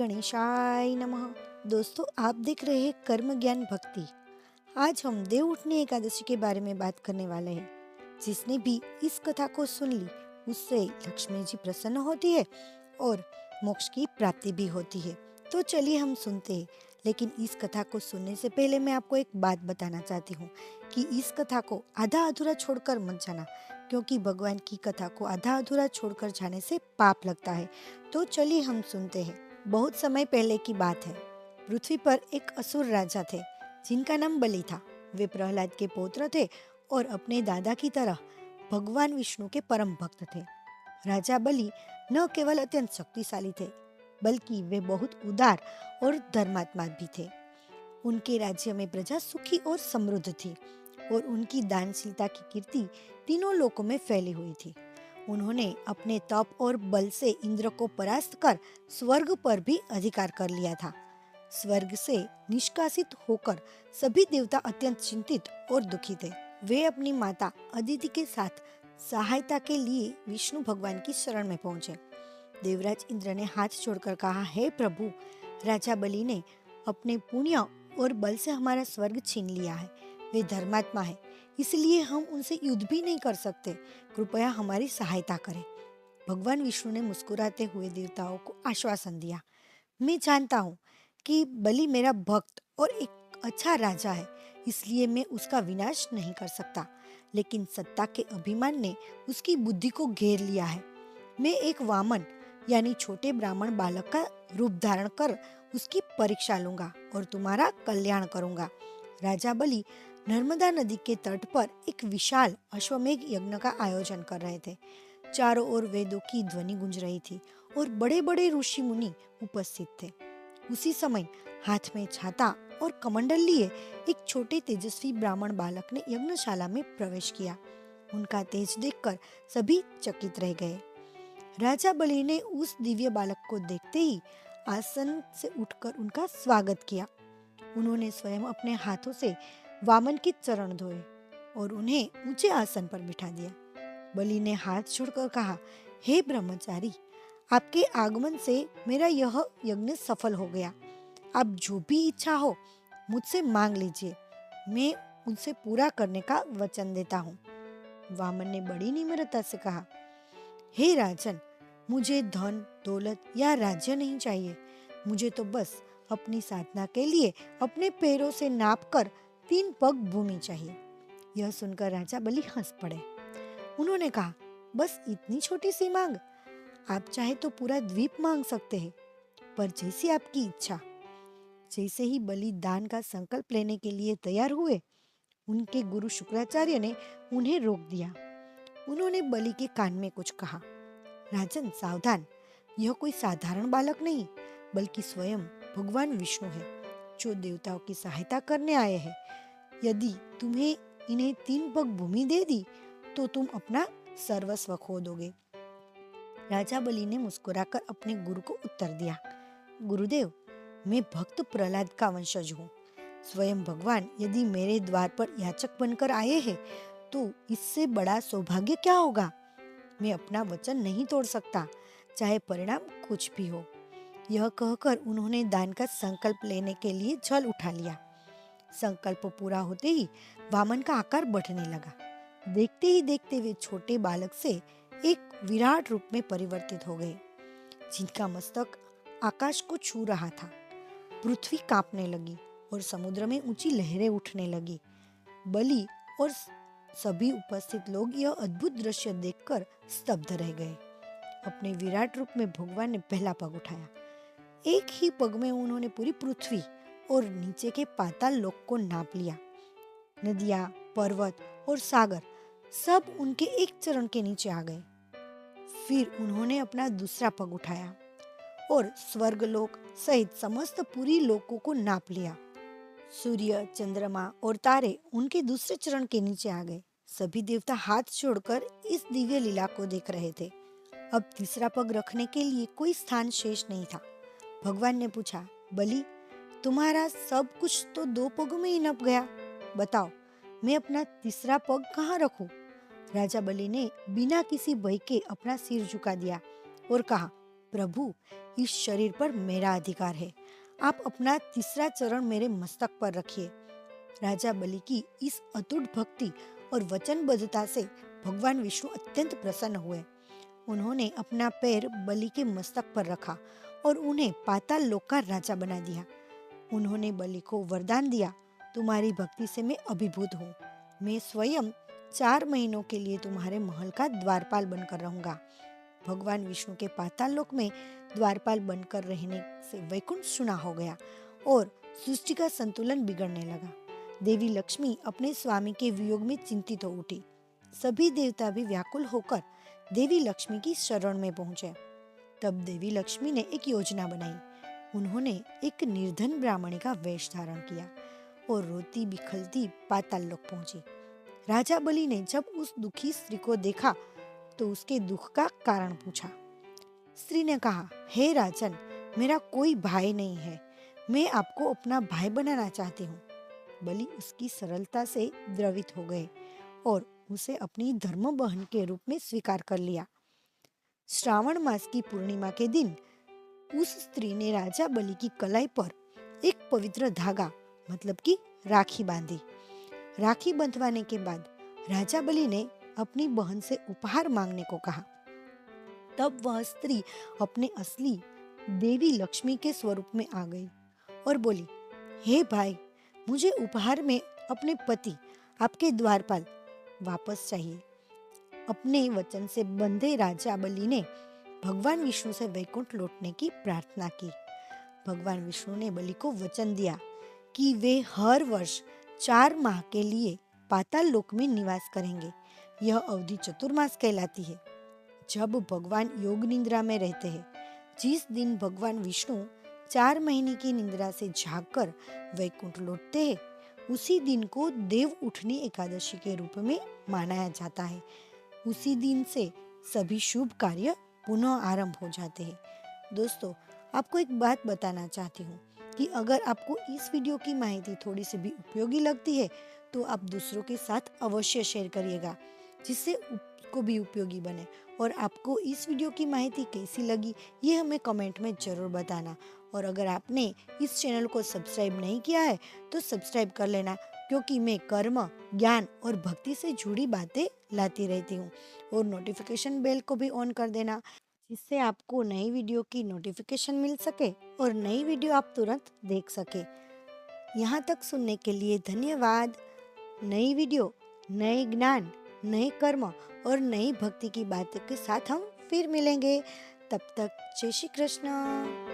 गणेशाय नमः। दोस्तों, आप देख रहे हैं कर्म ज्ञान भक्ति। आज हम देव उठनी एकादशी के बारे में बात करने वाले हैं। जिसने भी इस कथा को सुन ली उससे लक्ष्मी जी प्रसन्न होती है और मोक्ष की प्राप्ति भी होती है। तो चलिए हम सुनते हैं। लेकिन इस कथा को सुनने से पहले मैं आपको एक बात बताना चाहती हूँ कि इस कथा को आधा अधूरा छोड़कर मत जाना, क्योंकि भगवान की कथा को आधा अधूरा छोड़कर जाने से पाप लगता है। तो चलिए हम सुनते हैं। बहुत समय पहले की बात है। पृथ्वी पर एक असुर राजा थे जिनका नाम बलि था। वे प्रहलाद के पौत्र थे और अपने दादा की तरह भगवान विष्णु के परम भक्त थे। राजा बलि न केवल अत्यंत शक्तिशाली थे, बल्कि वे बहुत उदार और धर्मात्मा भी थे। उनके राज्य में प्रजा सुखी और समृद्ध थी और उनकी दानशीलता की कीर्ति तीनों लोकों में फैली हुई थी। उन्होंने अपने तप और बल से इंद्र को परास्त कर स्वर्ग पर भी अधिकार कर लिया था। स्वर्ग से निष्कासित होकर सभी देवता अत्यंत चिंतित और दुखी थे। वे अपनी माता अदिति के साथ सहायता के लिए विष्णु भगवान की शरण में पहुंचे। देवराज इंद्र ने हाथ जोड़कर कहा, हे प्रभु, राजा बलि ने अपने पुण्य और बल से हमारा स्वर्ग छीन लिया है। वे धर्मात्मा है, इसलिए हम उनसे युद्ध भी नहीं कर सकते। कृपया हमारी सहायता करें। भगवान विष्णु ने मुस्कुराते हुए देवताओं को आश्वासन दिया, मैं जानता हूँ कि बलि मेरा भक्त और एक अच्छा राजा है, इसलिए मैं उसका विनाश नहीं कर सकता। लेकिन सत्ता के अभिमान ने उसकी बुद्धि को घेर लिया है। मैं एक वामन यानी छोटे ब्राह्मण बालक का रूप धारण कर उसकी परीक्षा लूंगा और तुम्हारा कल्याण करूंगा। राजा बलि नर्मदा नदी के तट पर एक विशाल अश्वमेघ यज्ञ का आयोजन कर रहे थे। चारों ओर वेदों की ध्वनि गूंज रही थी और बड़े बड़े ऋषि मुनि उपस्थित थे। उसी समय हाथ में छाता और कमंडल लिए एक छोटे तेजस्वी ब्राह्मण बालक ने यज्ञशाला में प्रवेश किया। उनका तेज देखकर सभी चकित रह गए। राजा बलि ने उस दिव्य बालक को देखते ही आसन से उठकर उनका स्वागत किया। उन्होंने स्वयं अपने हाथों से वामन के चरण धोए और उन्हें ऊंचे आसन पर बिठा दिया। बलि ने हाथ जोड़कर कहा, हे ब्रह्मचारी, आपके आगमन से मेरा यह यज्ञ सफल हो गया। आप जो भी इच्छा हो मुझसे मांग लीजिए, मैं उनसे पूरा करने का वचन देता हूँ। वामन ने बड़ी निम्रता से कहा, हे राजन, मुझे धन दौलत या राज्य नहीं चाहिए। मुझे तो बस अपनी साधना के लिए अपने पैरों से नापकर 3 पग भूमि चाहिए। यह सुनकर राजा बलि हंस पड़े। उन्होंने कहा, बस इतनी छोटी सी मांग? आप चाहे तो पूरा द्वीप मांग सकते हैं, पर जैसी आपकी इच्छा। जैसे ही बलि दान का संकल्प लेने के लिए तैयार हुए, उनके गुरु शुक्राचार्य ने उन्हें रोक दिया। उन्होंने बलि के कान में कुछ कहा, राजन सावधान, यह कोई साधारण बालक नहीं, बल्कि स्वयं भगवान विष्णु है, जो देवताओं की सहायता करने आए हैं। यदि तुम्हें इन्हें 3 पग भूमि दे दी तो तुम अपना सर्वस्व खो दोगे। राजा बलि ने मुस्कुराकर अपने गुरु को उत्तर दिया, गुरुदेव, मैं भक्त प्रहलाद का वंशज हूँ। स्वयं भगवान यदि मेरे द्वार पर याचक बनकर आए हैं तो इससे बड़ा सौभाग्य क्या होगा। मैं अपना वचन नहीं तोड़ सकता, चाहे परिणाम कुछ भी हो। यह कहकर उन्होंने दान का संकल्प लेने के लिए जल उठा लिया। संकल्प पूरा होते ही वामन का आकार बढ़ने लगा। देखते ही देखते वे छोटे बालक से एक विराट रूप में परिवर्तित हो गए, जिनका मस्तक आकाश को छू रहा था। पृथ्वी कांपने लगी और समुद्र में ऊंची लहरें उठने लगी। बलि और सभी उपस्थित लोग यह अद्भुत दृश्य देखकर स्तब्ध रह गए। अपने विराट रूप में भगवान ने पहला पग उठाया। एक ही पग में उन्होंने पूरी पृथ्वी और नीचे के पाताल लोक को नाप लिया। नदियां, पर्वत और सागर सब उनके एक चरण के नीचे आ गए। फिर उन्होंने अपना दूसरा पग उठाया और स्वर्गलोक सहित समस्त पूरी लोकों को नाप लिया। सूर्य, चंद्रमा और तारे उनके दूसरे चरण के नीचे आ गए। सभी देवता हाथ जोड़कर इस दिव्य लीला को देख रहे थे। अब तीसरा पग रखने के लिए कोई स्थान शेष नहीं था। भगवान ने पूछा, बलि, तुम्हारा सब कुछ तो 2 पगों में ही नप गया। बताओ, मैं अपना तीसरा पग कहाँ रखूं? राजा बलि ने बिना किसी भय के अपना सिर झुका दिया और कहा, प्रभु, इस शरीर पर मेरा अधिकार है, आप अपना तीसरा चरण मेरे मस्तक पर रखिए। राजा बलि की इस अटूट भक्ति और वचनबद्धता से भगवान विष्णु अत्यंत प्रसन्न हुए। उन्होंने अपना पैर बलि के मस्तक पर रखा और उन्हें पाताल लोक का राजा बना दिया। उन्होंने बलि को वरदान दिया, तुम्हारी भक्ति से मैं अभिभूत हूँ। मैं स्वयं 4 महीनों के लिए तुम्हारे महल का द्वारपाल बनकर रहूंगा। भगवान विष्णु के पाताल लोक में द्वारपाल बनकर रहने से वैकुंठ सुना हो गया और सृष्टि का संतुलन बिगड़ने लगा। देवी लक्ष्मी अपने स्वामी के वियोग में चिंतित हो उठी। सभी देवता भी व्याकुल होकर देवी लक्ष्मी की शरण में पहुंचे। तब देवी लक्ष्मी ने एक योजना बनाई। उन्होंने एक निर्धन ब्राह्मणी का वेश धारण किया और रोती बिखलती पाताल लोक पहुंची। राजा बलि ने जब उस दुखी स्त्री को देखा तो उसके दुख का कारण पूछा। स्त्री ने कहा, हे राजन, मेरा कोई भाई नहीं है, मैं आपको अपना भाई बनाना चाहती हूँ। बलि उसकी सरलता से द्रवित हो गए और उसे अपनी धर्म बहन के रूप में स्वीकार कर लिया। श्रावण मास की पूर्णिमा के दिन उस स्त्री ने राजा बलि की कलाई पर एक पवित्र धागा मतलब कि राखी बांधी। राखी बंधवाने के बाद राजा बलि ने अपनी बहन से उपहार मांगने को कहा। तब वह स्त्री अपने असली देवी लक्ष्मी के स्वरूप में आ गई और बोली, हे भाई, मुझे उपहार में अपने पति आपके द्वारपाल वापस चाहिए। अपने वचन से बंधे राजा बलि ने भगवान विष्णु से वैकुंठ लौटने की प्रार्थना की। भगवान विष्णु ने बलि को वचन दिया कि वे हर वर्ष 4 माह के लिए पाताल लोक में निवास करेंगे। यह अवधि चतुर्मास कहलाती है, जब भगवान योग निद्रा में रहते हैं। जिस दिन भगवान विष्णु 4 महीने की निद्रा से जागकर वैकुंठ लौटते हैं, उसी दिन को देव उठनी एकादशी के रूप में मनाया जाता है। उसी दिन से सभी शुभ कार्य पुनः आरंभ हो जाते हैं। दोस्तों, आपको एक बात बताना चाहती हूँ कि अगर आपको इस वीडियो की माहिती थोड़ी सी भी उपयोगी लगती है तो आप दूसरों के साथ अवश्य शेयर करिएगा, जिससे उसको भी उपयोगी बने। और आपको इस वीडियो की माहिती कैसी लगी ये हमें कमेंट में ज़रूर बताना। और अगर आपने इस चैनल को सब्सक्राइब नहीं किया है तो सब्सक्राइब कर लेना, क्योंकि मैं कर्म, ज्ञान और भक्ति से जुड़ी बातें लाती रहती हूँ। और नोटिफिकेशन बेल को भी ऑन कर देना, जिससे आपको नई वीडियो की नोटिफिकेशन मिल सके और नई वीडियो आप तुरंत देख सके। यहाँ तक सुनने के लिए धन्यवाद। नई वीडियो, नए ज्ञान, नए कर्म और नई भक्ति की बातों के साथ हम फिर मिलेंगे। तब तक जय श्री कृष्ण।